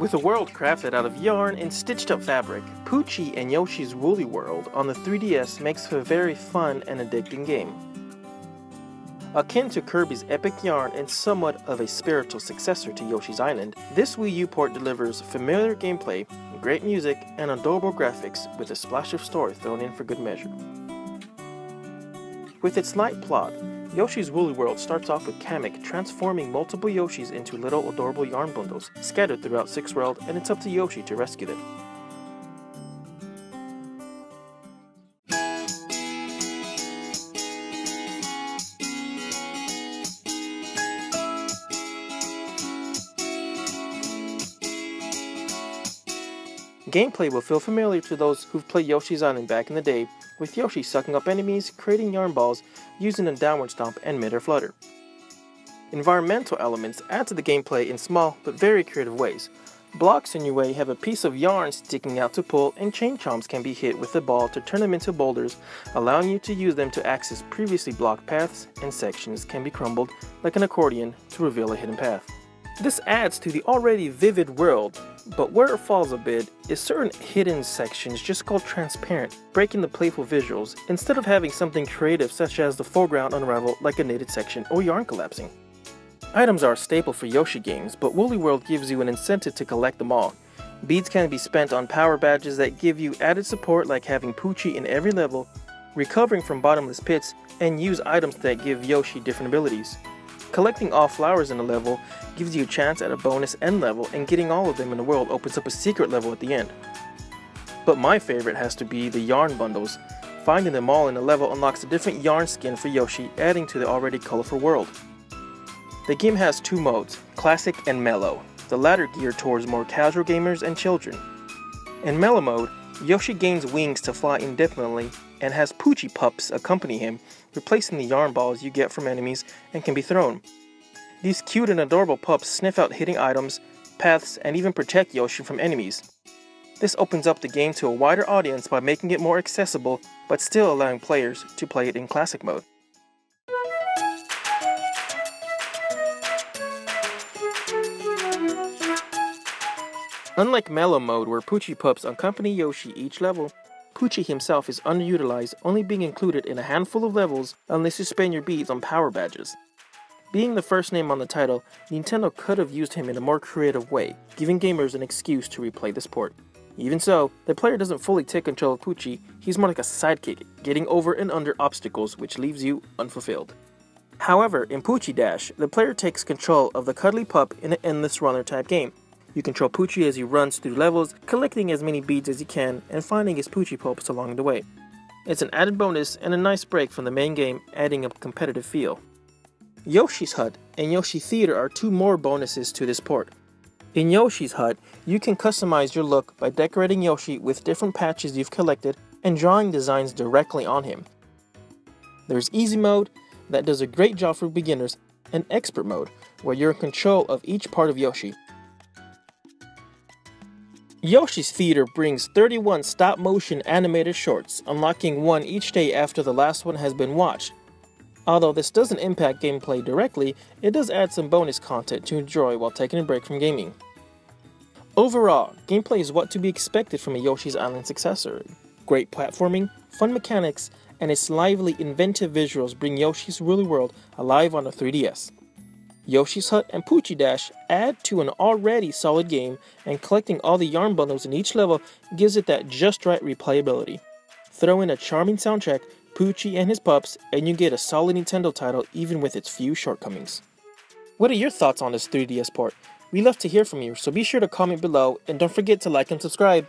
With a world crafted out of yarn and stitched up fabric, Poochy and Yoshi's Woolly World on the 3DS makes for a very fun and addicting game. Akin to Kirby's epic yarn and somewhat of a spiritual successor to Yoshi's Island, this Wii U port delivers familiar gameplay, great music, and adorable graphics with a splash of story thrown in for good measure. With its light plot, Yoshi's Woolly World starts off with Kamek transforming multiple Yoshis into little adorable yarn bundles scattered throughout 6 World, and it's up to Yoshi to rescue them. Gameplay will feel familiar to those who've played Yoshi's Island back in the day, with Yoshi sucking up enemies, creating yarn balls, using a downward stomp and mid-air flutter. Environmental elements add to the gameplay in small but very creative ways. Blocks in your way have a piece of yarn sticking out to pull, and chain chomps can be hit with the ball to turn them into boulders, allowing you to use them to access previously blocked paths, and sections can be crumbled like an accordion to reveal a hidden path. This adds to the already vivid world, but where it falls a bit is certain hidden sections just go transparent, breaking the playful visuals instead of having something creative such as the foreground unravel like a knitted section or yarn collapsing. Items are a staple for Yoshi games, but Woolly World gives you an incentive to collect them all. Beads can be spent on power badges that give you added support, like having Poochy in every level, recovering from bottomless pits, and use items that give Yoshi different abilities. Collecting all flowers in a level gives you a chance at a bonus end level, and getting all of them in the world opens up a secret level at the end. But my favorite has to be the yarn bundles. Finding them all in a level unlocks a different yarn skin for Yoshi, adding to the already colorful world. The game has 2 modes, Classic and Mellow, the latter geared towards more casual gamers and children. In Mellow mode, Yoshi gains wings to fly indefinitely and has Poochy pups accompany him, replacing the yarn balls you get from enemies and can be thrown. These cute and adorable pups sniff out hidden items, paths, and even protect Yoshi from enemies. This opens up the game to a wider audience by making it more accessible, but still allowing players to play it in Classic mode. Unlike Mellow mode, where Poochy pups accompany Yoshi each level, Poochy himself is underutilized, only being included in a handful of levels unless you spend your beads on power badges. Being the first name on the title, Nintendo could have used him in a more creative way, giving gamers an excuse to replay this port. Even so, the player doesn't fully take control of Poochy, he's more like a sidekick, getting over and under obstacles, which leaves you unfulfilled. However, in Poochy Dash, the player takes control of the cuddly pup in an endless runner type game. You control Poochy as he runs through levels, collecting as many beads as he can and finding his Poochy pups along the way. It's an added bonus and a nice break from the main game, adding a competitive feel. Yoshi's Hut and Yoshi Theater are 2 more bonuses to this port. In Yoshi's Hut, you can customize your look by decorating Yoshi with different patches you've collected and drawing designs directly on him. There's Easy Mode, that does a great job for beginners, and Expert Mode, where you're in control of each part of Yoshi. Yoshi's Theater brings 31 stop-motion animated shorts, unlocking one each day after the last one has been watched. Although this doesn't impact gameplay directly, it does add some bonus content to enjoy while taking a break from gaming. Overall, gameplay is what to be expected from a Yoshi's Island successor. Great platforming, fun mechanics, and its lively, inventive visuals bring Yoshi's Woolly World alive on the 3DS. Yoshi's Hut and Poochy Dash add to an already solid game, and collecting all the yarn bundles in each level gives it that just right replayability. Throw in a charming soundtrack, Poochy and his pups, and you get a solid Nintendo title even with its few shortcomings. What are your thoughts on this 3DS port? We love to hear from you, so be sure to comment below, and don't forget to like and subscribe.